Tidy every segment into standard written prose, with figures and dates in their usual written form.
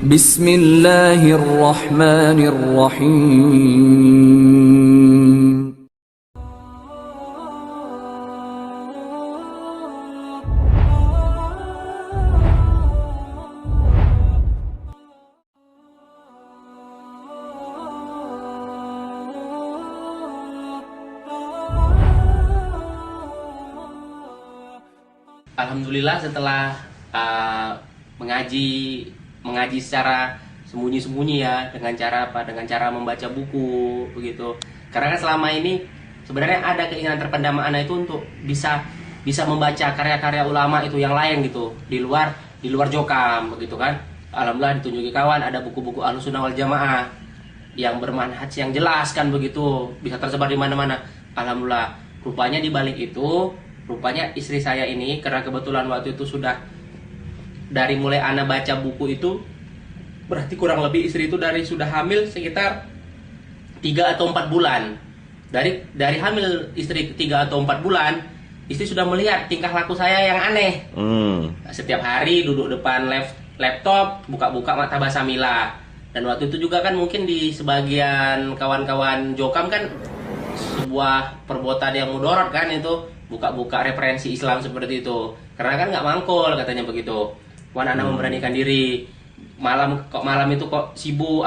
Bismillahirrahmanirrahim. Alhamdulillah setelah mengaji secara sembunyi-sembunyi ya, dengan cara apa? Dengan cara membaca buku begitu. Karena kan selama ini sebenarnya ada keinginan terpendam anak itu untuk bisa membaca karya-karya ulama itu yang lain gitu, di luar Jokam begitu kan. Alhamdulillah ditunjuki kawan ada buku-buku Ahlussunnah wal Jamaah yang bermanhaj yang jelas kan begitu, bisa tersebar di mana-mana. Alhamdulillah. Rupanya di balik itu, rupanya istri saya ini, karena kebetulan waktu itu sudah dari mulai anak baca buku itu, berarti kurang lebih istri itu dari sudah hamil sekitar 3 atau 4 bulan. Dari hamil istri 3 atau 4 bulan, istri sudah melihat tingkah laku saya yang aneh. Setiap hari duduk depan laptop, buka-buka Mata Basamila. Dan waktu itu juga kan mungkin di sebagian kawan-kawan Jokam kan sebuah perbuatan yang mudorot kan itu, buka-buka referensi Islam seperti itu. Karena kan nggak mangkul katanya begitu. Wan anak memberanikan diri. Malam itu kok sibuk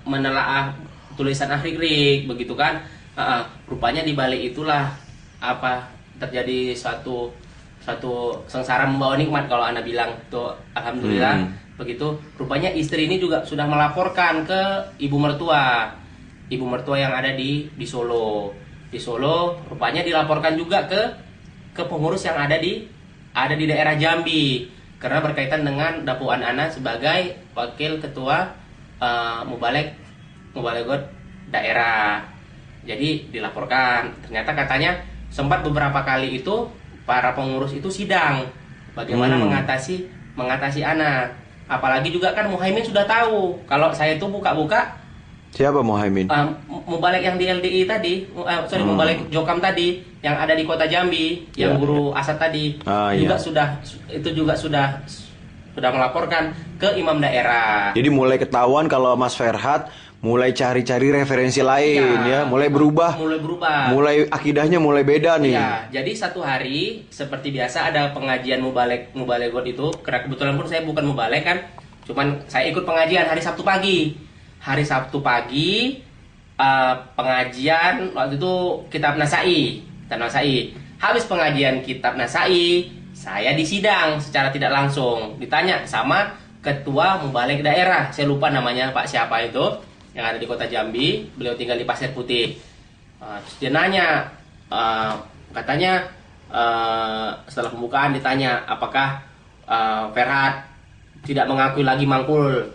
menelaah tulisan Ahrik-rik begitu kan. Rupanya di balik itulah terjadi suatu sengsara membawa nikmat kalau anak bilang tuh. Alhamdulillah begitu. Rupanya istri ini juga sudah melaporkan ke ibu mertua yang ada di Solo. Di Solo rupanya dilaporkan juga ke pengurus yang ada di daerah Jambi, karena berkaitan dengan dakwaan ana sebagai wakil ketua Mubaleghot daerah. Jadi dilaporkan. Ternyata katanya sempat beberapa kali itu para pengurus itu sidang bagaimana mengatasi ana. Apalagi juga kan Muhaimin sudah tahu kalau saya itu buka-buka. Siapa Muhaimin? Mubalek yang di LDI tadi, Mubalek Jokam tadi, yang ada di kota Jambi, yang guru Asad tadi, juga sudah melaporkan ke imam daerah. Jadi mulai ketahuan kalau Mas Ferhat mulai cari-cari referensi lain mulai berubah. Mulai akidahnya mulai beda nih. Ya, jadi satu hari seperti biasa ada pengajian Mubaleghot itu, karena kebetulan pun saya bukan Mubalek kan, cuman saya ikut pengajian hari Sabtu pagi. Pengajian waktu itu kitab Nasai. Habis pengajian kitab Nasai, saya disidang secara tidak langsung, ditanya sama ketua Mubalek daerah. Saya lupa namanya Pak siapa itu, yang ada di kota Jambi. Beliau tinggal di Pasir Putih. Terus dia nanya, katanya setelah pembukaan ditanya apakah Ferhat tidak mengakui lagi mangkul,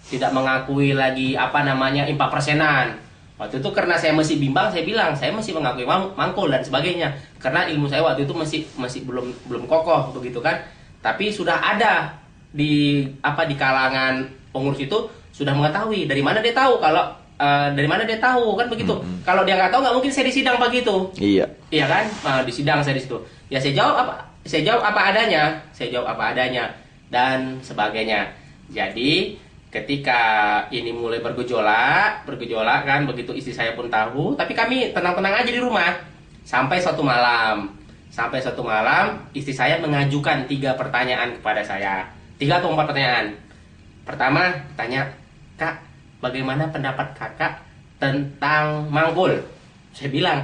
tidak mengakui lagi impak persenan. Waktu itu karena saya masih bimbang, saya bilang saya masih mengakui mangkul dan sebagainya, karena ilmu saya waktu itu masih belum kokoh begitu kan. Tapi sudah ada di kalangan pengurus itu sudah mengetahui. Dari mana dia tahu kan begitu. Kalau dia nggak tahu nggak mungkin saya disidang begitu. Iya kan. Disidang saya di situ. Ya saya jawab apa adanya dan sebagainya. Jadi ketika ini mulai bergejolak kan begitu, istri saya pun tahu, tapi kami tenang-tenang aja di rumah sampai suatu malam istri saya mengajukan 3 pertanyaan kepada saya, 3 atau 4 pertanyaan. Pertama tanya, "Kak, bagaimana pendapat kakak tentang mangkul?" Saya bilang,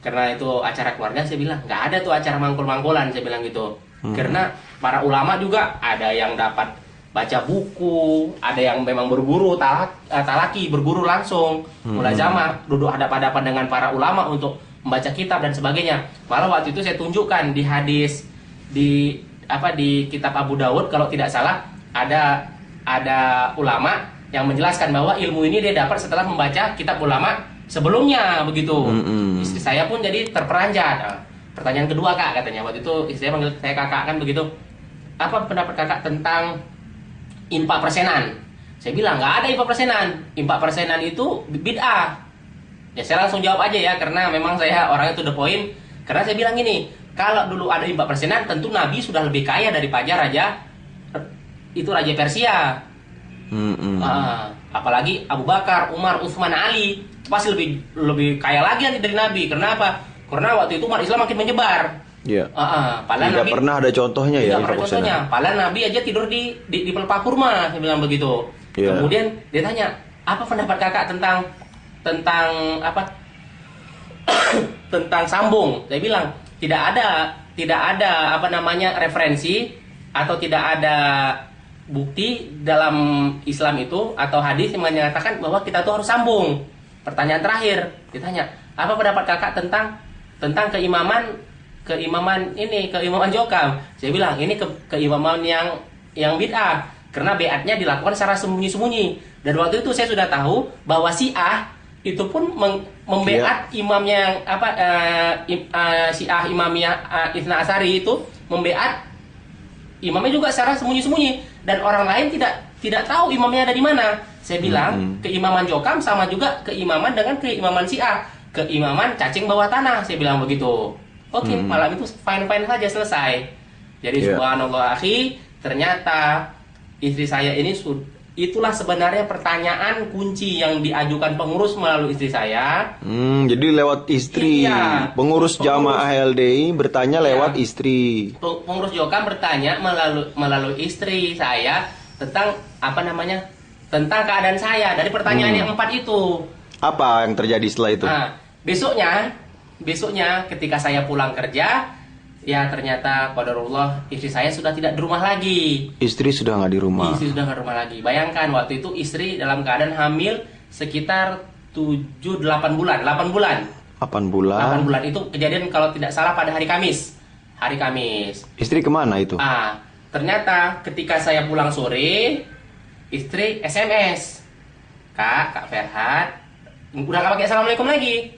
karena itu acara keluarga, saya bilang nggak ada tuh acara mangkul-mangkulan, saya bilang gitu. Karena para ulama juga ada yang dapat baca buku, ada yang memang berguru talaki, berguru langsung, mulazamah, duduk hadap-hadapan dengan para ulama untuk membaca kitab dan sebagainya. Malah waktu itu saya tunjukkan di hadis di kitab Abu Dawud kalau tidak salah, ada ulama yang menjelaskan bahwa ilmu ini dia dapat setelah membaca kitab ulama sebelumnya begitu. Istri saya pun jadi terperanjat. Pertanyaan kedua, Kak, katanya waktu itu istri saya panggil saya kakak kan begitu. Apa pendapat kakak tentang impak persenan? Saya bilang nggak ada impak persenan. Impak persenan itu bid'ah. Ya saya langsung jawab aja ya, karena memang saya orangnya to the point. Karena saya bilang gini, kalau dulu ada impak persenan, tentu Nabi sudah lebih kaya daripada Raja Persia. Apalagi Abu Bakar, Umar, Utsman, Ali pasti lebih kaya lagi nanti dari Nabi. Kenapa? Karena waktu itu umat Islam makin menyebar. Iya. Padahal Tidak Nabi pernah ada contohnya ya. tidak pernah contohnya. Padahal Nabi aja tidur di pelepah kurma, saya bilang begitu. Iya. Kemudian dia tanya, apa pendapat kakak tentang apa? Tentang sambung. Saya bilang tidak ada apa namanya referensi atau tidak ada bukti dalam Islam itu atau hadis yang menyatakan bahwa kita tuh harus sambung. Pertanyaan terakhir ditanya, apa pendapat kakak tentang keimaman Jokam? Saya bilang ini keimaman yang bid'ah karena beatnya dilakukan secara sembunyi-sembunyi. Dan waktu itu saya sudah tahu bahwa Syiah itu pun membeat imamnya Syiah imamnya Itsna Asyari itu membeat imamnya juga secara sembunyi-sembunyi dan orang lain tidak tahu imamnya ada di mana. Saya bilang keimaman Jokam sama juga keimaman dengan keimaman Syiah, keimaman cacing bawah tanah. Saya bilang begitu. Oke, malam itu fine-fine saja selesai. Jadi subhanallah akhi, ternyata istri saya ini itulah sebenarnya pertanyaan kunci yang diajukan pengurus melalui istri saya. Jadi lewat istri. Iya. Pengurus jamaah LDI bertanya lewat istri. Pengurus Jokam bertanya melalui istri saya tentang tentang keadaan saya dari pertanyaan yang 4 itu. Apa yang terjadi setelah itu? Besoknya ketika saya pulang kerja, ya ternyata qadarullah istri saya sudah tidak di rumah lagi. Istri sudah nggak di rumah. Istri sudah nggak di rumah lagi. Bayangkan waktu itu istri dalam keadaan hamil sekitar 7-8 bulan. 8 bulan. 8 bulan. 8 bulan itu kejadian kalau tidak salah pada hari Kamis. Hari Kamis. Istri kemana itu? Ternyata ketika saya pulang sore, istri SMS. Kak Ferhat, udah nggak pakai assalamualaikum lagi.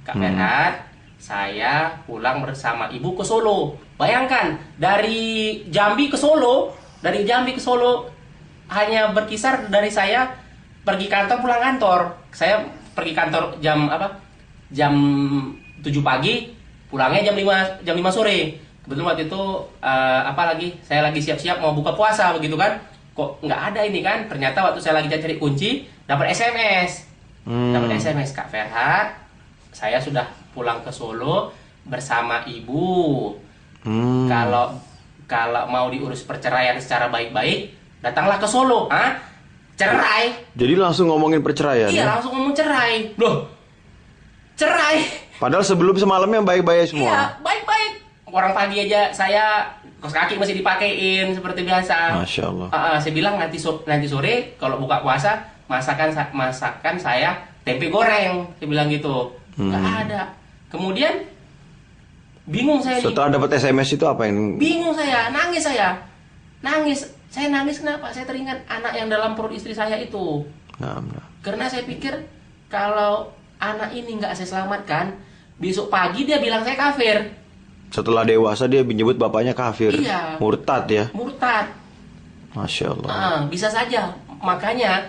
Kak Ferhat, saya pulang bersama ibu ke Solo. Bayangkan dari Jambi ke Solo hanya berkisar dari saya pergi kantor pulang kantor. Saya pergi kantor jam 7 pagi, pulangnya jam 5 sore. Kebetulan waktu itu saya lagi siap-siap mau buka puasa begitu kan. Kok nggak ada ini kan? Ternyata waktu saya lagi cari kunci dapat SMS. Dapat SMS, Kak Ferhat, saya sudah pulang ke Solo bersama ibu. Kalau mau diurus perceraian secara baik-baik, datanglah ke Solo. Cerai. Jadi langsung ngomongin perceraian? Iya, langsung ngomong cerai. Loh, cerai. Padahal sebelum semalamnya baik-baik semua. Iya, baik-baik. Orang pagi aja saya kaos kaki masih dipakein seperti biasa. Masya Allah. Saya bilang nanti sore kalau buka puasa masakan saya tempe goreng. Saya bilang gitu. Nggak ada. Kemudian bingung saya. Setelah dapat SMS itu apa yang? Bingung saya, nangis. Saya nangis kenapa? Saya teringat anak yang dalam perut istri saya itu. Karena saya pikir kalau anak ini nggak saya selamatkan, besok pagi dia bilang saya kafir. Setelah dewasa dia menyebut bapaknya kafir. Iya. Murtad ya. Murtad. Masya Allah. Bisa saja. Makanya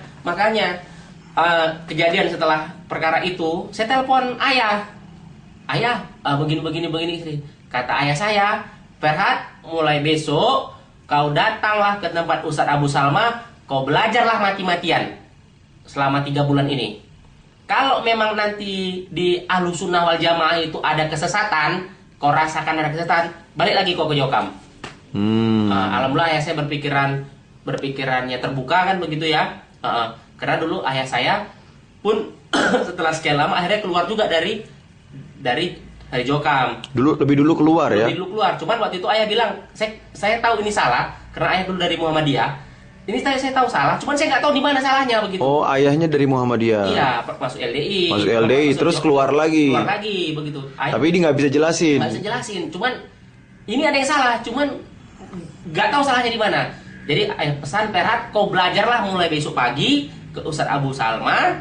kejadian setelah perkara itu, saya telepon ayah. Ayah, begini istri. Kata ayah saya, Ferhat, mulai besok kau datanglah ke tempat Ustadz Abu Salma, kau belajarlah mati-matian selama 3 bulan ini. Kalau memang nanti di Ahlus Sunnah wal Jamaah itu ada kesesatan, kau rasakan ada kesesatan, balik lagi kau ke Jokam. Alhamdulillah ayah saya berpikirannya terbuka kan begitu ya. Karena dulu ayah saya pun setelah sekian lama akhirnya keluar juga dari Jokam. Lebih dulu keluar ya? Lebih dulu keluar. Cuman waktu itu ayah bilang, saya tahu ini salah karena ayah dulu dari Muhammadiyah. Ini saya tahu salah, cuman saya nggak tahu di mana salahnya begitu. Oh, ayahnya dari Muhammadiyah. Iya, masuk LDI. Masuk LDI terus keluar lagi. Keluar lagi begitu. Tapi ini nggak bisa jelasin. Nggak bisa jelasin. Cuman ini ada yang salah, cuman nggak tahu salahnya di mana. Jadi ayah pesan, Ferhat, kau belajarlah mulai besok pagi ke Ustadz Abu Salma.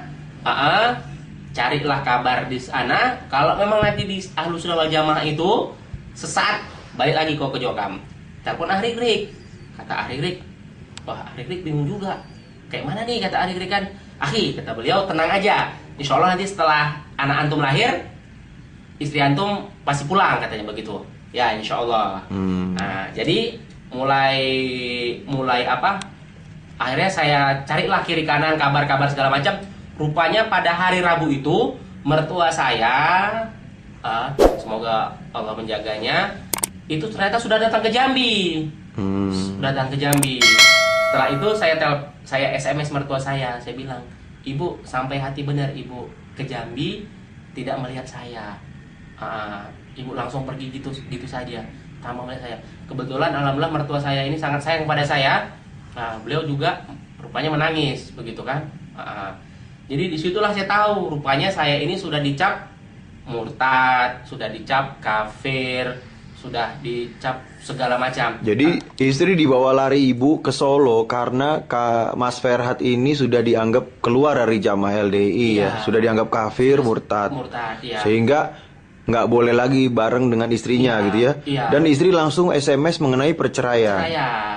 Carilah kabar di sana. Kalau memang nanti di Ahlus Sunnah wal Jamaah itu sesat, balik lagi kau ke Jokam. Telepon Ahrik. Kata Ahrik, wah Ahrik bingung juga. Kayak mana nih kata Ahrik kan? Akhi, kata beliau, tenang aja. Insya Allah nanti setelah anak antum lahir, istri antum pasti pulang katanya begitu. Ya Insya Allah. Nah jadi mulai Akhirnya saya carilah kiri kanan kabar-kabar segala macam. Rupanya pada hari Rabu itu mertua saya, semoga Allah menjaganya, itu ternyata sudah datang ke Jambi. Sudah datang ke Jambi. Setelah itu saya SMS mertua saya bilang, "Ibu, sampai hati benar Ibu ke Jambi tidak melihat saya." Ibu langsung pergi gitu saja tanpa melihat saya. Kebetulan alhamdulillah mertua saya ini sangat sayang pada saya. Beliau juga rupanya menangis begitu kan. Jadi disitulah saya tahu rupanya saya ini sudah dicap murtad, sudah dicap kafir, sudah dicap segala macam. Jadi istri dibawa lari ibu ke Solo karena Mas Ferhat ini sudah dianggap keluar dari jamaah LDI ya, sudah dianggap kafir, murtad. Ya. Sehingga nggak boleh lagi bareng dengan istrinya gitu ya. Dan istri langsung SMS mengenai perceraian.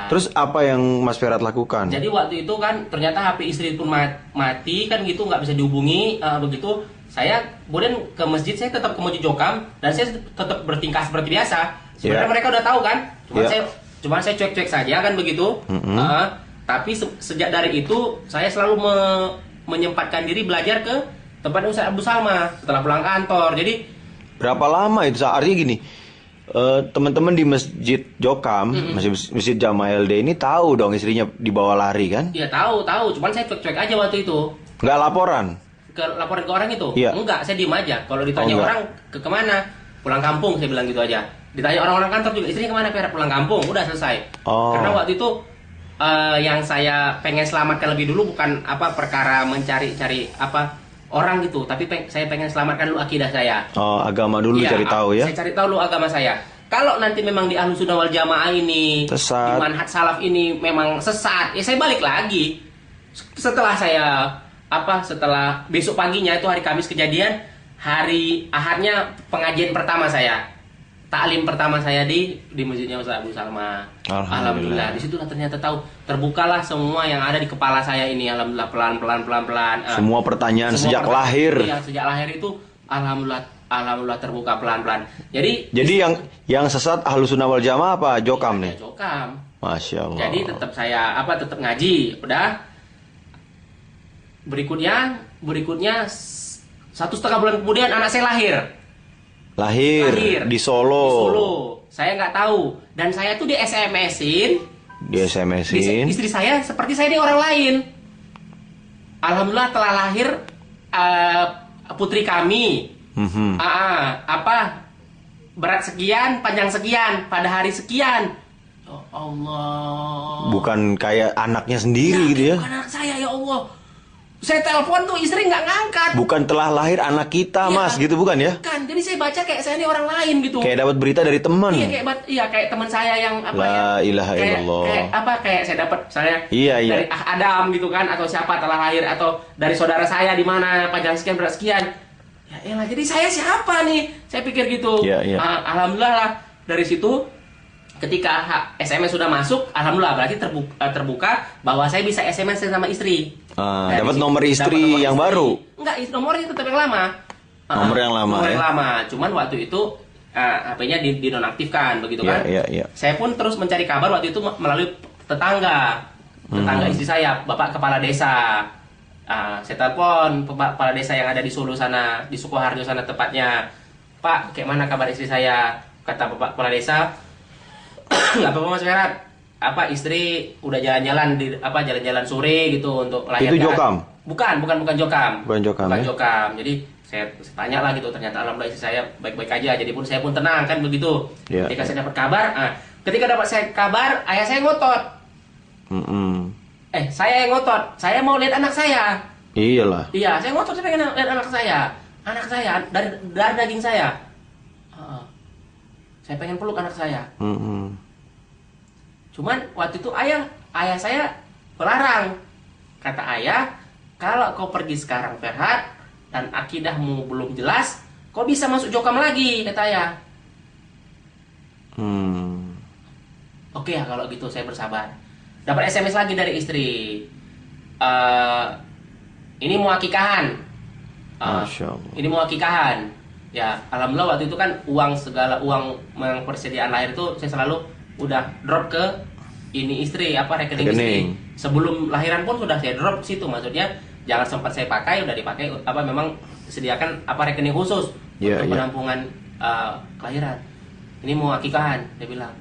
Terus apa yang Mas Ferhat lakukan? Jadi waktu itu kan ternyata HP istri pun mati kan gitu, nggak bisa dihubungi. Begitu saya kemudian ke masjid, saya tetap ke Masjid Jokam dan saya tetap bertingkah seperti biasa. Sebenarnya mereka udah tahu kan, cuma saya cuek-cuek saja kan begitu. Tapi sejak dari itu saya selalu menyempatkan diri belajar ke tempat Ustaz Abu Salma setelah pulang kantor. Jadi berapa lama itu? Artinya gini, teman-teman di Masjid Jokam, Masjid Jamaah LD ini tahu dong istrinya dibawa lari kan? Iya tahu. Cuman saya cuek-cuek aja waktu itu. Nggak laporan? Laporan ke orang itu? Iya. Enggak, saya diem aja. Kalau ditanya orang kemana? Pulang kampung, saya bilang gitu aja. Ditanya orang-orang kantor juga, istrinya kemana? Pulang kampung, udah selesai. Karena waktu itu yang saya pengen selamatkan lebih dulu bukan perkara mencari-cari orang gitu, tapi saya pengen selamatkan dulu akidah saya. Agama dulu cari tahu ya. Saya cari tahu dulu agama saya. Kalau nanti memang di Ahlus Sunnah wal Jamaah ini, sesat, di manhaj salaf ini memang sesat, ya saya balik lagi. Setelah setelah besok paginya itu hari Kamis kejadian, hari Ahadnya pengajian pertama saya, taklim pertama saya di masjidnya Ustaz Abu Salma. Alhamdulillah. Di situlah ternyata tahu, terbukalah semua yang ada di kepala saya ini. Alhamdulillah pelan-pelan. Semua pertanyaan sejak lahir. Iya, sejak lahir itu alhamdulillah terbuka pelan-pelan. Jadi yang sesat Ahlus Sunnah wal Jamaah apa Jokam nih? Jokam. Masya Allah. Jadi tetap saya tetap ngaji. Udah. Berikutnya 1,5 bulan kemudian anak saya lahir di Solo. Saya nggak tahu, dan saya tuh di SMS-in. Istri saya seperti saya ini orang lain. Alhamdulillah telah lahir putri kami. Berat sekian, panjang sekian, pada hari sekian. Ya Allah. Bukan kayak anaknya sendiri gitu ya? Bukan anak saya, ya Allah. Saya telepon tuh istri nggak ngangkat. Bukan telah lahir anak kita, Mas, gitu bukan ya? Bukan. Jadi saya baca kayak saya ini orang lain gitu. Kayak dapat berita dari teman. Kayak teman saya yang La ilaha illallah. Kayak saya dapat Iya. dari Adam gitu kan, atau siapa telah lahir, atau dari saudara saya di mana panjang sekian berat sekian. Ya elah, jadi saya siapa nih? Saya pikir gitu. Iya. Alhamdulillah lah dari situ. Ketika SMS sudah masuk, alhamdulillah berarti terbuka bahwa saya bisa SMS sama istri. Dapat nomor istri yang baru? Enggak, nomornya tetap yang lama. Nomor yang lama. Cuman waktu itu HP-nya dinonaktifkan begitu kan? Iya. Saya pun terus mencari kabar waktu itu melalui tetangga istri saya, Bapak Kepala Desa. Saya telepon Kepala Desa yang ada di Solo sana, di Sukoharjo sana tepatnya. Pak, kayak mana kabar istri saya? Kata Bapak Kepala Desa, nggak apa-apa Mas Ferhat. Istri udah jalan-jalan jalan-jalan sore gitu untuk melahirkan. Itu Jokam? Bukan Jokam. Bukan Jokam. Jadi saya tanya lah gitu, ternyata alhamdulillah istri saya baik-baik aja. Jadi pun saya pun tenang kan begitu. Ketika saya dapat kabar, ketika dapat kabar, ayah saya ngotot. Saya yang ngotot. Saya mau lihat anak saya. Iyalah. Iya, saya ngotot, saya pengen lihat anak saya. Anak saya dari daging saya. Saya pengen peluk anak saya. Cuman waktu itu ayah saya melarang. Kata ayah, kalau kau pergi sekarang Ferhat dan akidahmu belum jelas, kau bisa masuk Jokam lagi, kata ayah. Oke ya kalau gitu, saya bersabar. Dapat SMS lagi dari istri. Ini mau akikahan. Ini mau akikahan. Ya, alhamdulillah waktu itu kan uang persediaan lahir itu saya selalu udah drop ke ini istri apa rekening istri. Rekening. Sebelum lahiran pun sudah saya drop situ, maksudnya jangan sempat saya pakai, udah dipakai apa memang sediakan apa rekening khusus Iya, untuk iya. penampungan kelahiran. Ini mau akikahan, dia bilang.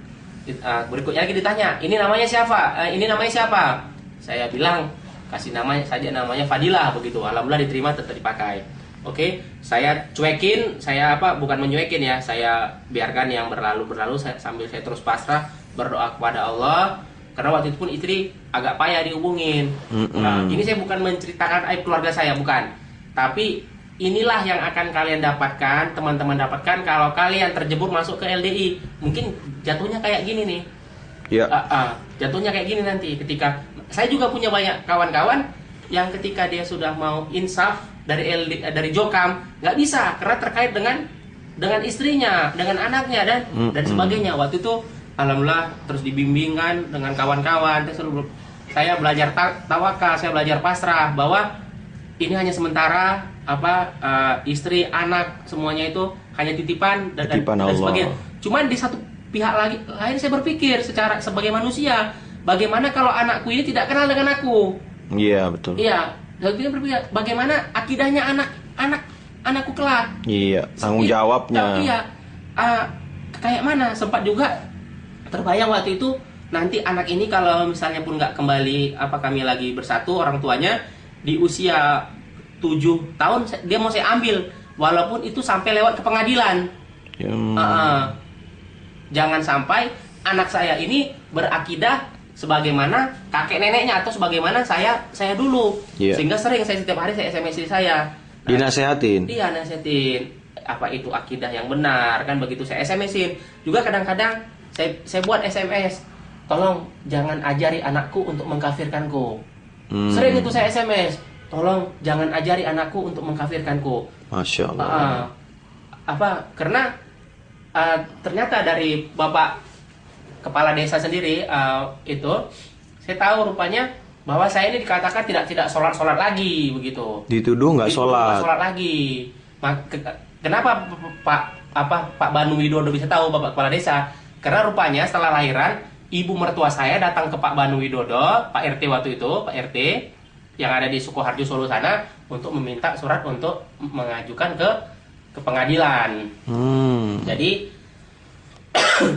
Berikutnya lagi ditanya, ini namanya siapa? Ini namanya siapa? Saya bilang kasih namanya saja, namanya Fadilah begitu. Alhamdulillah diterima, tetap dipakai. Oke, saya cuekin, saya apa bukan mencuekin ya, saya biarkan yang berlalu sambil saya terus pasrah berdoa kepada Allah. Karena waktu itu pun istri agak payah dihubungin. Nah, ini saya bukan menceritakan aib keluarga saya, bukan. Tapi inilah yang akan kalian dapatkan, teman-teman dapatkan kalau kalian terjebur masuk ke LDI. Mungkin jatuhnya kayak gini nih. Ya. Jatuhnya kayak gini nanti ketika saya juga punya banyak kawan-kawan yang ketika dia sudah mau insaf dari Jokam nggak bisa karena terkait dengan istrinya, dengan anaknya dan sebagainya. Waktu itu alhamdulillah terus dibimbingkan dengan kawan-kawan. Saya belajar tawakal, saya belajar pasrah bahwa ini hanya sementara, istri, anak semuanya itu hanya titipan dan sebagainya. Cuman di satu pihak lain saya berpikir sebagai manusia, bagaimana kalau anakku ini tidak kenal dengan aku? Iya, betul. Iya, saya berpikir bagaimana akidahnya anakku kelak? Iya, tanggung jawabnya. Iya, kayak mana? Sempat juga terbayang waktu itu nanti anak ini kalau misalnya pun nggak kembali kami lagi bersatu orang tuanya di usia 7 tahun dia mau saya ambil walaupun itu sampai lewat ke pengadilan. Jangan sampai anak saya ini berakidah sebagaimana kakek neneknya atau sebagaimana saya dulu. Sehingga sering setiap hari saya SMS istri saya. Dinasehatin. Iya, nasehatin apa itu akidah yang benar kan begitu saya SMS-in. Juga kadang-kadang saya buat SMS, tolong jangan ajari anakku untuk mengkafirkanku. Sering itu saya SMS, tolong jangan ajari anakku untuk mengkafirkanku. Masya Allah. Karena ternyata dari Bapak Kepala Desa sendiri itu saya tahu rupanya bahwa saya ini dikatakan tidak sholat lagi begitu. Dituduh nggak sholat. Sholat lagi. Kenapa Pak Banu Widodo bisa tahu Bapak Kepala Desa? Karena rupanya setelah lahiran ibu mertua saya datang ke Pak Banu Widodo, Pak RT waktu itu, Pak RT yang ada di Sukoharjo Solo sana untuk meminta surat untuk mengajukan ke pengadilan. Jadi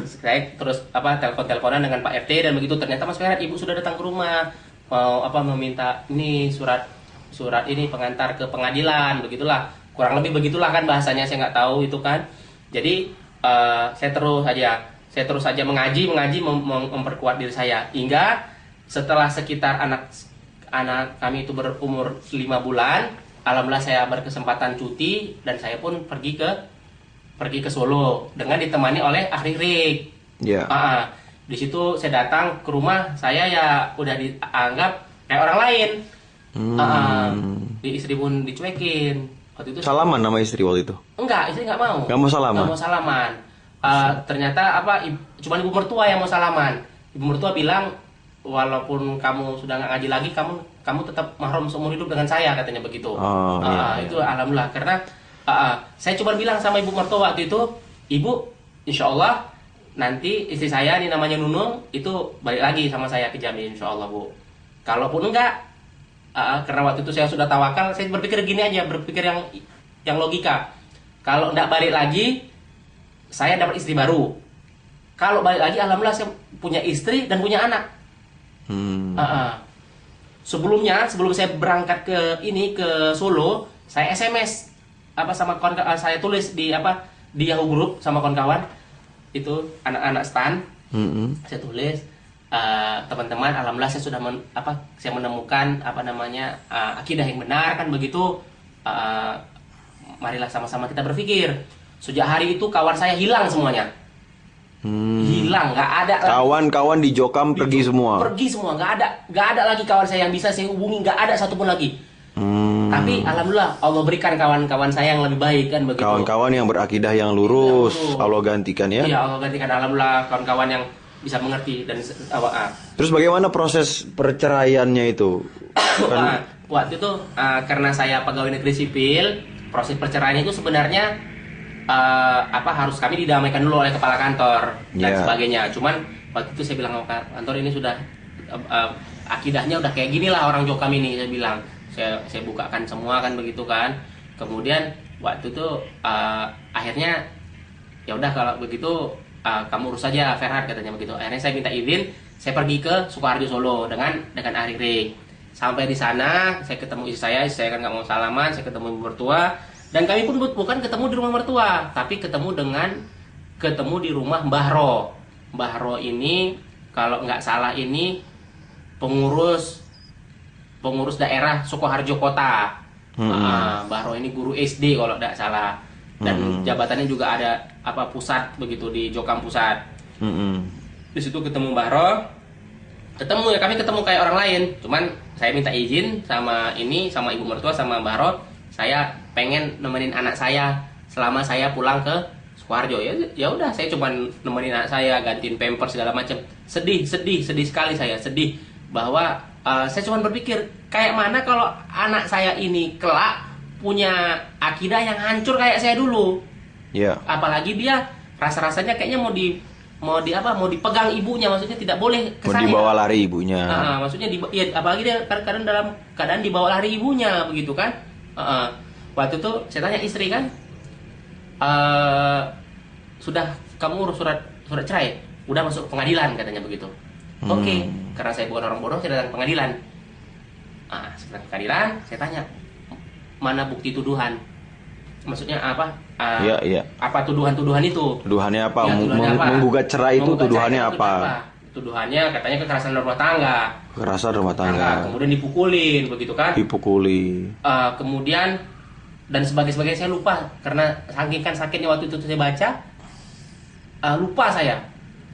saya terus telepon-teleponan dengan Pak RT dan begitu ternyata Mas Ferhat ibu sudah datang ke rumah mau meminta ini surat ini pengantar ke pengadilan begitulah, kurang lebih begitulah kan bahasanya, saya nggak tahu itu kan. Jadi saya terus saja mengaji memperkuat diri saya hingga setelah sekitar anak kami itu berumur 5 bulan, alhamdulillah saya berkesempatan cuti dan saya pun pergi ke Solo dengan ditemani oleh ahli RIK. Di situ saya datang ke rumah saya ya udah dianggap kayak orang lain. Istri pun dicuekin. Waktu itu salaman nama istri waktu itu? Enggak, istri nggak mau. Nggak mau salaman. Nggak mau salaman. Ternyata cuman ibu mertua yang mau salaman. Ibu mertua bilang walaupun kamu sudah nggak ngaji lagi, kamu tetap mahram seumur hidup dengan saya, katanya begitu. Itu alhamdulillah karena saya cuma bilang sama ibu mertua waktu itu, ibu, insya Allah nanti istri saya ini namanya Nunung itu balik lagi sama saya ke Jambi, insya Allah bu. Kalaupun enggak, karena waktu itu saya sudah tawakal, saya berpikir gini aja, berpikir yang logika. Kalau enggak balik lagi, saya dapat istri baru. Kalau balik lagi, alhamdulillah saya punya istri dan punya anak. Sebelum saya berangkat ke Solo, saya SMS sama kawan saya tulis di Yahoo Group sama kawan-kawan itu anak-anak stan. Saya tulis teman-teman, alhamdulillah saya sudah saya menemukan akidah yang benar kan begitu. Marilah sama-sama kita berpikir. Sejak hari itu kawan saya hilang semuanya. Hilang, nggak ada. Kawan-kawan di Jokam pergi semua. Pergi semua, nggak ada lagi kawan saya yang bisa saya hubungi, nggak ada satupun lagi. Tapi alhamdulillah Allah berikan kawan-kawan saya yang lebih baik kan begitu. Kawan-kawan yang berakidah yang lurus, Allah gantikan ya. Iya, Allah gantikan, alhamdulillah kawan-kawan yang bisa mengerti dan Terus bagaimana proses perceraiannya itu? Waktu itu karena saya pegawai negeri sipil, proses perceraian itu sebenarnya harus kami didamaikan dulu oleh kepala kantor dan sebagainya. Cuman waktu itu saya bilang sama kantor ini sudah akidahnya udah kayak gini lah orang Jokam ini, saya bilang. Saya bukakan semua kan begitu kan. Kemudian waktu itu akhirnya ya udah kalau begitu kamu urus saja Ferhat, katanya begitu. Akhirnya saya minta izin, saya pergi ke Sukoharjo Solo dengan Ari. Sampai di sana saya ketemu istri saya kan nggak mau salaman, saya ketemu ibu mertua, dan kami pun bukan ketemu di rumah mertua, tapi ketemu di rumah Mbah Ro. Mbah Ro ini kalau nggak salah ini pengurus daerah Sukoharjo Kota. Mbah Ro ini guru SD kalau tidak salah, dan jabatannya juga ada pusat begitu di Jokam Pusat. Di situ ketemu Mbah Ro, kami ketemu kayak orang lain, cuman saya minta izin sama ibu mertua sama Mbah Ro, saya pengen nemenin anak saya selama saya pulang ke Sukoharjo. Ya udah, saya cuman nemenin anak saya, gantiin pampers segala macam. Sedih sekali saya, sedih bahwa saya cuma berpikir kayak mana kalau anak saya ini kelak punya akidah yang hancur kayak saya dulu. Iya. Apalagi dia rasa-rasanya kayaknya mau dipegang ibunya, maksudnya tidak boleh ke saya. Mau dibawa lari ibunya. Maksudnya apalagi dia kadang dalam keadaan dibawa lari ibunya begitu kan. Waktu itu saya tanya istri kan, sudah kamu urus surat cerai, udah masuk pengadilan katanya begitu. Oke, karena saya bukan orang bodoh, saya datang ke pengadilan. Setelah pengadilan, saya tanya, mana bukti tuduhan? Maksudnya apa? Iya. Apa tuduhan-tuduhan itu? Tuduhannya apa? Ya, tuduhannya apa? Menggugat cerai itu Menggugat tuduhannya cerai itu apa? Tuduhannya katanya kekerasan rumah tangga. Kekerasan rumah tangga. Kemudian dipukulin, begitu kan? Dipukuli. Kemudian dan sebagainya saya lupa, karena saking kan sakitnya waktu itu saya baca, lupa saya.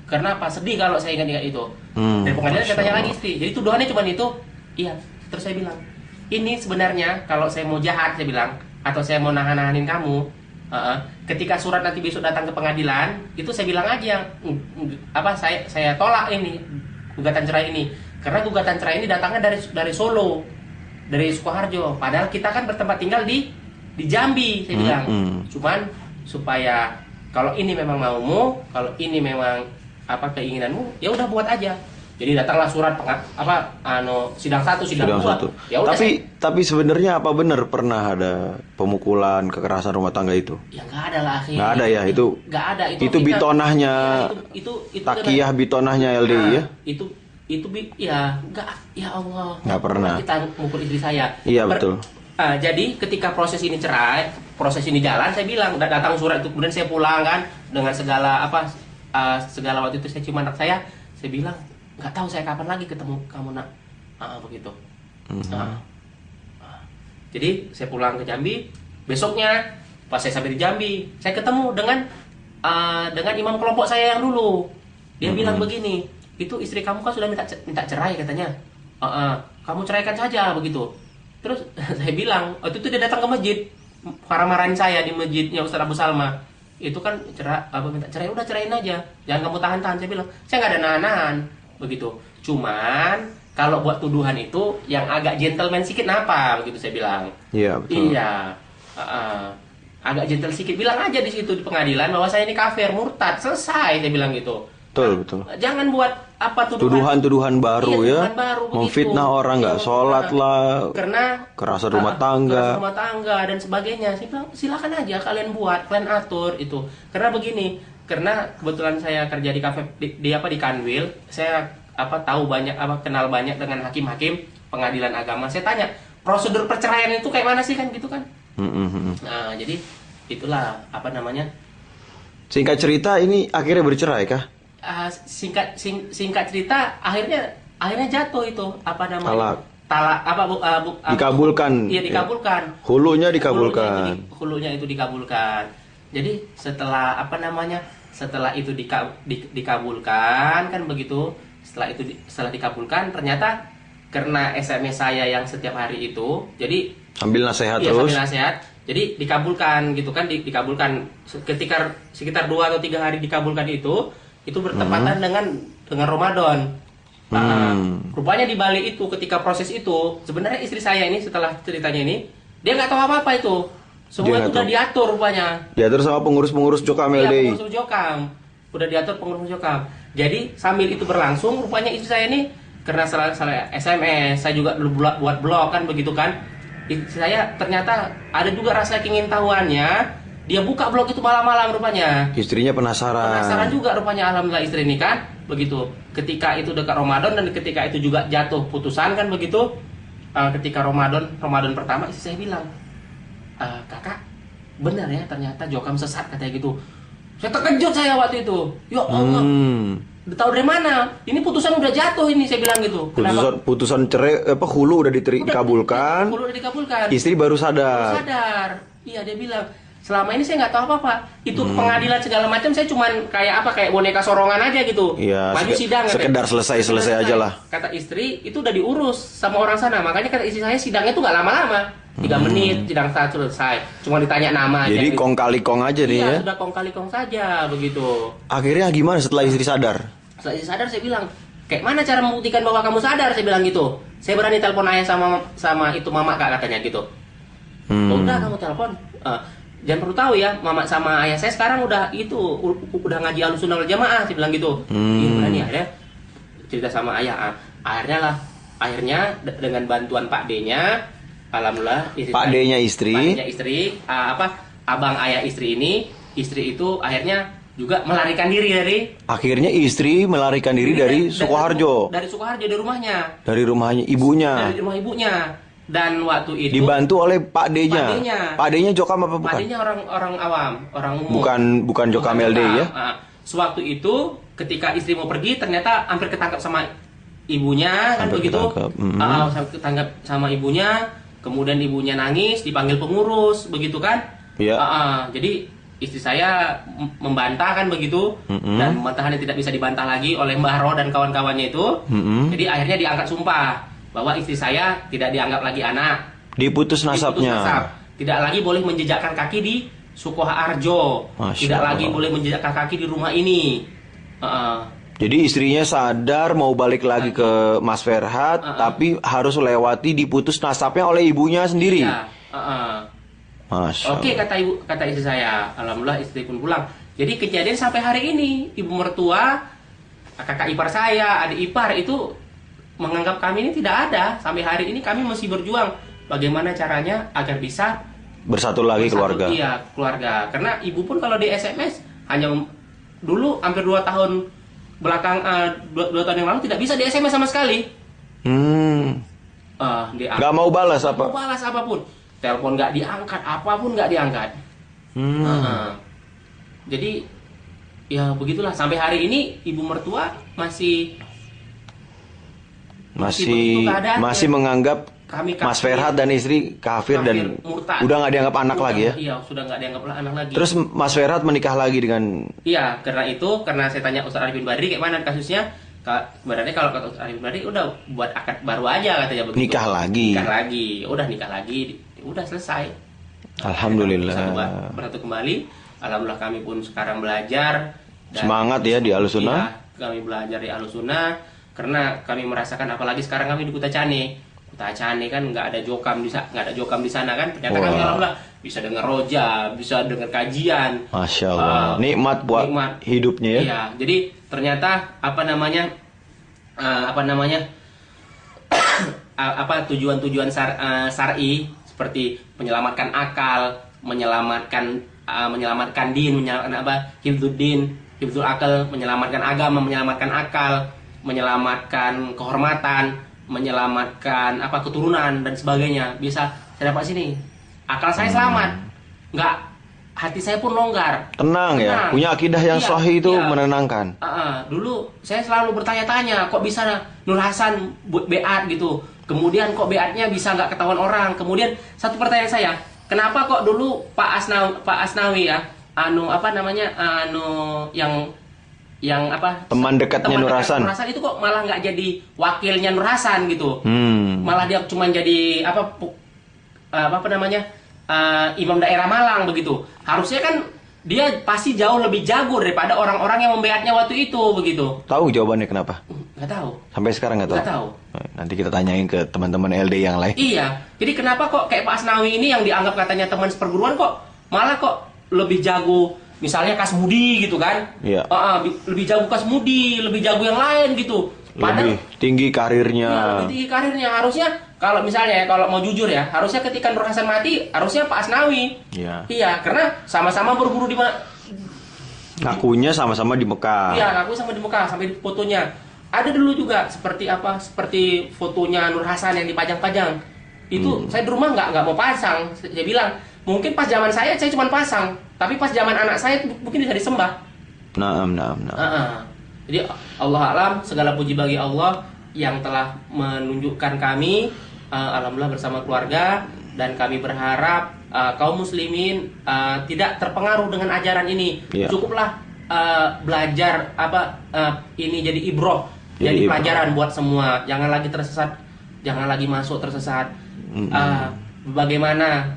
Karena apa? Sedih kalau saya ingat itu. Dan pengadilan saya tanya lagi istri, jadi tuduhannya cuma itu? Iya. Terus saya bilang, ini sebenarnya kalau saya mau jahat, saya bilang, atau saya mau nahan-nahanin kamu, ketika surat nanti besok datang ke pengadilan, itu saya bilang aja, saya tolak ini gugatan cerai ini, karena gugatan cerai ini datangnya dari Solo, dari Sukoharjo, padahal kita kan bertempat tinggal di Jambi, saya bilang. Cuman supaya kalau ini memang maumu, kalau ini memang keinginanmu, ya udah buat aja. Jadi datanglah surat sidang 1, sidang 2. Ya udah. Tapi sebenarnya apa benar pernah ada pemukulan, kekerasan rumah tangga itu? Ya nggak ada lah akhirnya. Nggak ada ya, itu. Nggak ada itu bitonahnya. Itu takiyah bitonahnya LDI ya? Nggak, ya Allah. Nggak pernah. Kita mukul istri saya. Iya betul. Jadi ketika proses ini cerai, proses ini jalan, saya bilang datang surat itu, kemudian saya pulang kan dengan segala waktu itu saya cium anak saya bilang, nggak tahu saya kapan lagi ketemu kamu nak, begitu. Jadi saya pulang ke Jambi, besoknya pas saya sampai di Jambi, saya ketemu dengan imam kelompok saya yang dulu. Dia bilang begini, itu istri kamu kan sudah minta cerai katanya, kamu ceraikan saja begitu. Terus saya bilang, waktu itu dia datang ke masjid, marah-marahin saya di masjidnya Ustaz Abu Salma. Itu kan minta cerai, udah ceraiin aja, jangan kamu tahan-tahan. Saya bilang, saya nggak ada nahan-nahan begitu. Cuman kalau buat tuduhan itu yang agak gentleman sedikit, kenapa begitu saya bilang. Iya betul. Iya, agak gentle sedikit, bilang aja di situ di pengadilan bahwa saya ini kafir, murtad, selesai, saya bilang gitu. Betul. Jangan buat tuduhan baru ya, tuduhan baru, memfitnah orang nggak sholat lah, karena kekerasan rumah tangga dan sebagainya. Saya bilang silakan aja kalian buat, kalian atur itu. Karena begini, karena kebetulan saya kerja di kafe di Kanwil, saya tahu banyak, kenal banyak dengan hakim-hakim pengadilan agama. Saya tanya prosedur perceraian itu kayak mana sih kan gitu kan. Nah jadi itulah Singkat cerita ini akhirnya bercerai kah? Singkat cerita akhirnya jatuh itu talak dikabulkan. Iya dikabulkan. Hulunya dikabulkan. Hulunya itu dikabulkan. Jadi setelah setelah itu dikabulkan kan begitu. Setelah dikabulkan, ternyata karena SMS saya yang setiap hari itu, jadi sambil nasihat terus. Sambil nasihat. Jadi dikabulkan gitu kan, dikabulkan sekitar 2 atau 3 hari dikabulkan itu bertepatan dengan Ramadan. Rupanya di balik itu, ketika proses itu, sebenarnya istri saya ini setelah ceritanya ini, dia nggak tahu apa-apa itu. Semua itu udah diatur rupanya. Diatur sama pengurus-pengurus Jokam LDI. Pengurus Jokam. Udah diatur pengurus Jokam. Jadi sambil itu berlangsung, rupanya istri saya ini karena salah SMS, saya juga dulu buat blog kan begitu kan. Istri saya ternyata ada juga rasa keinginan tahuannya, dia buka blog itu malam-malam rupanya. Istrinya penasaran. Penasaran juga rupanya, alhamdulillah istri ini kan begitu. Ketika itu dekat Ramadan dan ketika itu juga jatuh putusan kan begitu. Ketika Ramadan pertama istri saya bilang, kakak benar ya ternyata Jokam sesat katanya gitu. Saya terkejut saya waktu itu. Ya Allah. Udah tahu dari mana? Ini putusan udah jatuh ini, saya bilang gitu. Putusan cerai hulu udah dikabulkan. Hulu udah dikabulkan. Istri baru sadar. Baru sadar. Iya, dia bilang, selama ini saya nggak tahu apa-apa. Itu pengadilan segala macam saya cuman kayak boneka sorongan aja gitu. Iya, maju sidang sekedar selesai aja lah. Kata istri itu udah diurus sama orang sana. Makanya kata istri saya sidangnya tuh nggak lama-lama. 3 menit sidang selesai. Cuma ditanya nama aja. Jadi gitu. kong kali kong aja nih ya. Iya, sudah kong kali kong saja begitu. Akhirnya gimana setelah istri sadar? Setelah istri sadar saya bilang, kayak mana cara membuktikan bahwa kamu sadar? Saya bilang gitu. Saya berani telepon ayah sama itu mama kak katanya gitu. Udah kamu telepon. Jangan perlu tahu ya, mama sama ayah saya sekarang udah ngaji Ahlussunnah wal Jamaah, saya bilang gitu. Iya berani akhirnya cerita sama ayah. Akhirnya dengan bantuan Pak D-nya, alhamdulillah Pak D-nya istri. Pak D-nya istri, abang ayah istri ini, istri itu akhirnya juga melarikan diri dari. Akhirnya istri melarikan diri dari Sukoharjo. Dari Sukoharjo, dari rumahnya. Dari rumahnya ibunya. Dari rumah ibunya. Dan waktu itu dibantu oleh Pak D-nya. Pak D-nya Jokam apa bukan? Pak D-nya orang awam, orang umum. Bukan Jokam LDI ya. Sewaktu itu ketika istri mau pergi ternyata hampir ketangkap sama ibunya kan begitu. Ketangkap sama ibunya, kemudian ibunya nangis, dipanggil pengurus begitu kan. Iya. Jadi istri saya membantah kan begitu, dan pembantahannya tidak bisa dibantah lagi oleh Mbah Ro dan kawan-kawannya itu. Jadi akhirnya diangkat sumpah bahwa istri saya tidak dianggap lagi anak. Diputus nasabnya. Tidak lagi boleh menjejakkan kaki di Sukoharjo. Tidak lagi boleh menjejakkan kaki di rumah ini. Jadi istrinya sadar mau balik lagi ke Mas Ferhat, tapi harus lewati diputus nasabnya oleh ibunya sendiri. Iya. Oke, kata istri saya. Alhamdulillah istri pun pulang. Jadi kejadian sampai hari ini, ibu mertua, kakak ipar saya, adik ipar itu menganggap kami ini tidak ada. Sampai hari ini kami masih berjuang bagaimana caranya agar bisa bersatu lagi keluarga. Iya, keluarga. Karena ibu pun kalau di SMS hanya dulu hampir 2 tahun belakang, 2 tahun yang lalu tidak bisa di SMS sama sekali. Gak mau balas apa? Gak mau balas apapun. Telepon nggak diangkat, apapun nggak diangkat. Jadi ya begitulah, sampai hari ini ibu mertua masih menganggap kami Mas Ferhat dan istri kafir dan murtad. Udah nggak dianggap anak lagi ya? Iya, sudah nggak dianggap anak lagi. Terus Mas Ferhat menikah lagi dengan? Iya, karena saya tanya Ustaz Arifin Badri kayak mana kasusnya. Sebenarnya kalau kata Ustaz Arifin Badri udah buat akad baru aja katanya begitu. Nikah lagi. Udah nikah lagi, udah selesai. Alhamdulillah. Bersatu kembali. Alhamdulillah kami pun sekarang belajar. Semangat ya di Ahlussunnah. Iya, kami belajar di Ahlussunnah karena kami merasakan, apalagi sekarang kami di Kutacane. Kutacane kan nggak ada jokam di sana kan. Ternyata kami alhamdulillah bisa dengar roja, bisa dengar kajian. Masya Allah. Nikmat buat hidupnya ya. Iya, jadi ternyata tujuan-tujuan syar'i seperti menyelamatkan akal, menyelamatkan din, hifdzul akal, menyelamatkan agama, menyelamatkan akal, menyelamatkan kehormatan, menyelamatkan keturunan dan sebagainya. Bisa saya dapat sini. Akal saya selamat. Hati saya pun longgar. Tenang ya. Punya akidah yang sahih itu menenangkan. Dulu saya selalu bertanya-tanya, kok bisa Nur Hasan beat gitu. Kemudian kok beatnya bisa nggak ketahuan orang. Kemudian satu pertanyaan saya, kenapa kok dulu Pak Asnawi ya, teman dekatnya Nur Hasan. Nur Hasan itu kok malah nggak jadi wakilnya Nur Hasan gitu. Malah dia cuma jadi imam daerah Malang begitu. Harusnya kan dia pasti jauh lebih jago daripada orang-orang yang membeatnya waktu itu begitu. Tahu jawabannya kenapa? Nggak tahu. Sampai sekarang nggak tahu. Nggak tahu. Nanti kita tanyain ke teman-teman LD yang lain. Iya. Jadi kenapa kok kayak Pak Asnawi ini yang dianggap katanya teman seperguruan kok malah kok lebih jago misalnya kasmudi gitu kan. Iya. Lebih jago kasmudi, lebih jago yang lain gitu. Lebih tinggi karirnya. Iya, lebih tinggi karirnya. Harusnya kalau misalnya kalau mau jujur ya, harusnya ketika Nur Hasan mati, harusnya Pak Asnawi. Iya. Iya, karena sama-sama berburu di mana. Ngakunya sama-sama di Mekah. Iya, aku sama di Mekah, sampai di fotonya. Ada dulu juga seperti apa? Seperti fotonya Nur Hasan yang dipajang-pajang. Itu saya di rumah nggak mau pasang. Saya bilang, mungkin pas zaman saya cuma pasang, tapi pas zaman anak saya mungkin bisa disembah. Naam. Jadi Allah alam, segala puji bagi Allah yang telah menunjukkan kami, alhamdulillah bersama keluarga, dan kami berharap kaum muslimin tidak terpengaruh dengan ajaran ini. Iya. Cukuplah belajar ini jadi ibroh, Jadi jadi ibroh. pelajaran buat semua. Jangan lagi tersesat, jangan lagi masuk tersesat. Bagaimana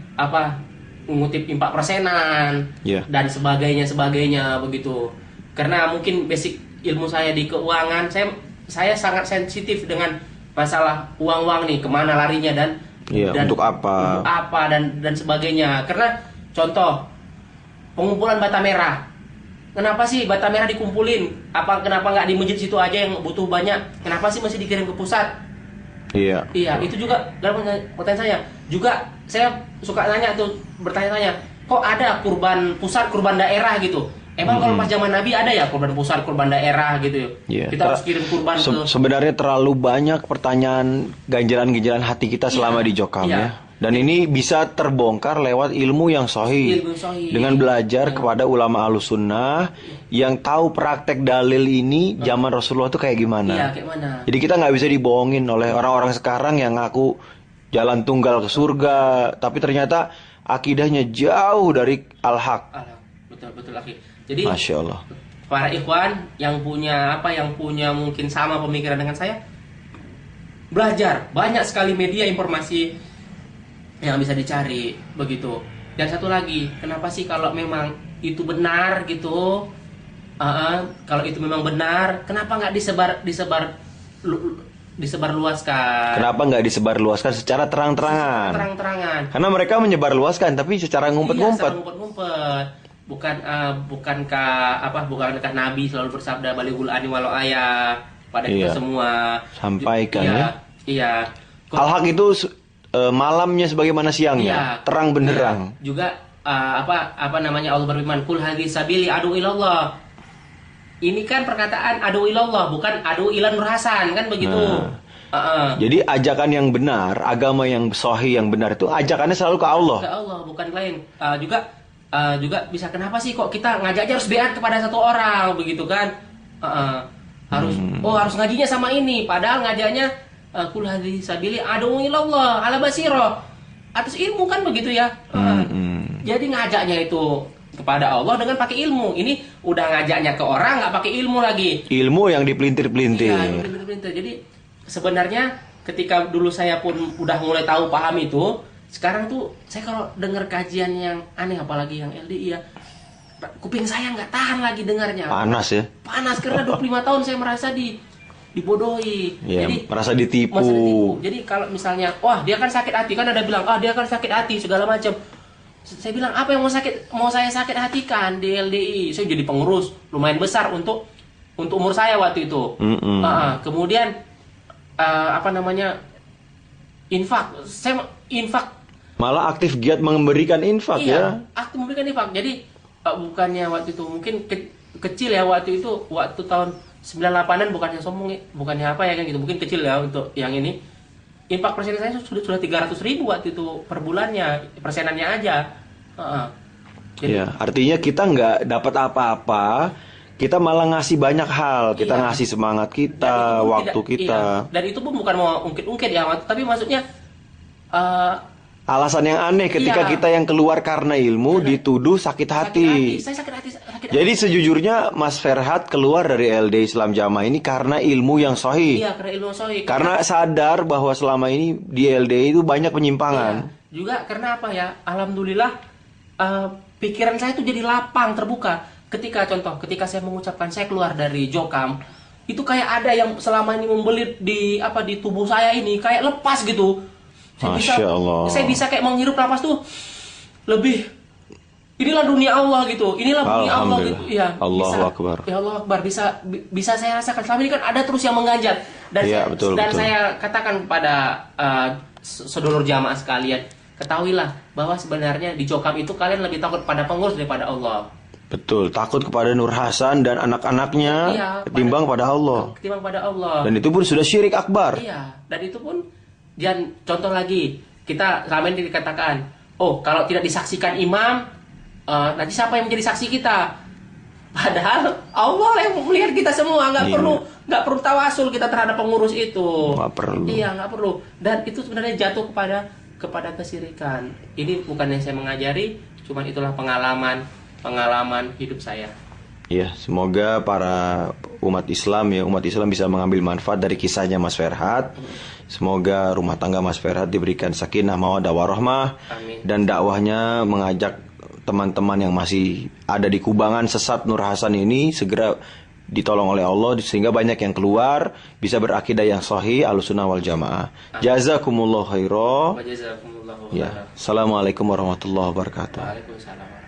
mengutip impak persenan Iya. dan sebagainya begitu. Karena mungkin basic ilmu saya di keuangan, saya sangat sensitif dengan masalah uang nih, kemana larinya dan Iya, untuk apa? untuk apa dan sebagainya. Karena contoh pengumpulan bata merah, kenapa sih bata merah dikumpulin? Kenapa nggak di masjid situ aja yang butuh banyak? Kenapa sih masih dikirim ke pusat? Iya. Iya, itu juga dalam pertanyaan saya. Juga saya suka nanya tuh, bertanya-tanya, kok ada kurban pusat, kurban daerah gitu? Emang kalau pas zaman Nabi ada ya kurban pusat, kurban daerah gitu? Iya. Kita harus kirim kurban ke... Sebenarnya terlalu banyak pertanyaan ganjalan-ganjalan hati kita selama di Jokam Iya. ya. Dan ini bisa terbongkar lewat ilmu yang sahih. Ilmu sahih. Dengan belajar kepada ulama Ahlussunnah yang tahu praktek dalil ini zaman Rasulullah itu kayak gimana. Iya, kayak mana? Jadi kita nggak bisa dibohongin oleh orang-orang sekarang yang ngaku jalan tunggal ke surga, tapi ternyata akidahnya jauh dari al-haq. Betul lagi. Jadi Masya Allah. para ikhwan yang punya mungkin sama pemikiran dengan saya, belajar. Banyak sekali media informasi yang bisa dicari begitu. Dan satu lagi, kenapa sih kalau memang itu benar gitu, kalau itu memang benar, kenapa nggak disebarluaskan? Kenapa nggak disebarluaskan secara terang-terangan? Terang-terangan. Karena mereka menyebarluaskan, tapi secara ngumpet-ngumpet. Iya, ngumpet-ngumpet. Bukankah Nabi selalu bersabda balighul ani walau ayat pada Iya. kita semua. Sampaikan Iya, ya. Iya. Al-haq itu malamnya sebagaimana siangnya, Iya. terang benderang. Juga Allah berfirman, kul hadhihi sabili adu ilallah. Ini kan perkataan adu ilallah, bukan adu ilan Nur Hasan, kan begitu. Jadi ajakan yang benar, agama yang sahih yang benar itu ajakannya selalu ke Allah. Ke Allah, bukan lain. Juga bisa, kenapa sih kok kita ngajaknya harus beat kepada satu orang begitu kan? Harus ngajinya sama ini, padahal ngajaknya kul hadhihi sabili adu ilallah ala basirah, atas ilmu kan begitu ya. Jadi ngajaknya itu kepada Allah dengan pakai ilmu. Ini udah ngajaknya ke orang nggak pakai ilmu lagi. Ilmu yang dipelintir-pelintir. Iya, bener-bener. Jadi sebenarnya ketika dulu saya pun udah mulai tahu paham itu, sekarang tuh saya kalau dengar kajian yang aneh, apalagi yang LDI ya, kuping saya nggak tahan lagi dengarnya. Panas ya. Panas karena 25 tahun saya merasa dibodohi. Ya, Jadi merasa ditipu. Jadi kalau misalnya, wah dia kan sakit hati, kan ada bilang, dia kan sakit hati segala macam. Saya bilang, apa yang mau saya sakit hatikan di LDI? Saya jadi pengurus lumayan besar untuk umur saya waktu itu. Kemudian infak, saya infak. Malah aktif giat memberikan infak ya. Aktif memberikan infak. Jadi bukannya waktu itu mungkin kecil ya waktu itu, waktu tahun 98-an, bukannya sombong, bukannya apa ya kan gitu. Mungkin kecil ya untuk yang ini. Infak persen saya sudah 300.000 waktu itu per bulannya, persenannya aja. Jadi, Ya, artinya kita nggak dapat apa-apa, kita malah ngasih banyak hal, kita Iya. ngasih semangat dan kita, itu pun waktu kita. Iya. Dan itu pun bukan mau ungkit-ungkit ya, tapi maksudnya Alasan yang aneh ketika Iya. kita yang keluar karena ilmu dituduh sakit hati. Saya sakit hati. Jadi sejujurnya Mas Ferhat keluar dari LD Islam Jamaah ini karena ilmu yang sahih. Iya, karena ilmu sahih. Karena sadar bahwa selama ini di LD itu banyak penyimpangan. Iya. Juga karena apa ya? Alhamdulillah pikiran saya itu jadi lapang, terbuka. Ketika saya mengucapkan saya keluar dari Jokam, itu kayak ada yang selama ini membelit di tubuh saya ini kayak lepas gitu. Masya Allah. Saya bisa kayak menghirup napas tuh lebih inilah dunia Allah gitu, inilah dunia Allah gitu. Alhamdulillah. Ya, Allahu bisa, Akbar. ya Allah Akbar, bisa saya rasakan. Selama ini kan ada terus yang mengganjal dan Iya, betul. saya katakan kepada sedulur jamaah sekalian, ketahuilah bahwa sebenarnya di Jokam itu kalian lebih takut pada pengurus daripada Allah. Betul, takut kepada Nur Hasan dan anak-anaknya Iya, ketimbang pada Allah. Ketimbang pada Allah. Dan itu pun sudah syirik akbar. Iya, dan itu pun dan contoh lagi, kita selama ini dikatakan, oh kalau tidak disaksikan imam, nanti siapa yang menjadi saksi kita? Padahal Allah yang melihat kita semua, Iya. nggak perlu tawasul kita terhadap pengurus itu. Nggak perlu. Iya, nggak perlu. Dan itu sebenarnya jatuh kepada kesirikan. Ini bukan yang saya mengajari, cuman itulah pengalaman hidup saya. Ya, semoga para umat Islam bisa mengambil manfaat dari kisahnya Mas Ferhat. Semoga rumah tangga Mas Ferhat diberikan sakinah mawaddah warahmah Amin. dan dakwahnya mengajak teman-teman yang masih ada di kubangan sesat Nur Hasan ini segera ditolong oleh Allah sehingga banyak yang keluar bisa berakidah yang sahih Ahlussunnah wal Jamaah. Jazakumullah khairan. Wa jazakumullahu Ya. khairan. Assalamualaikum warahmatullahi wabarakatuh. Waalaikumsalam.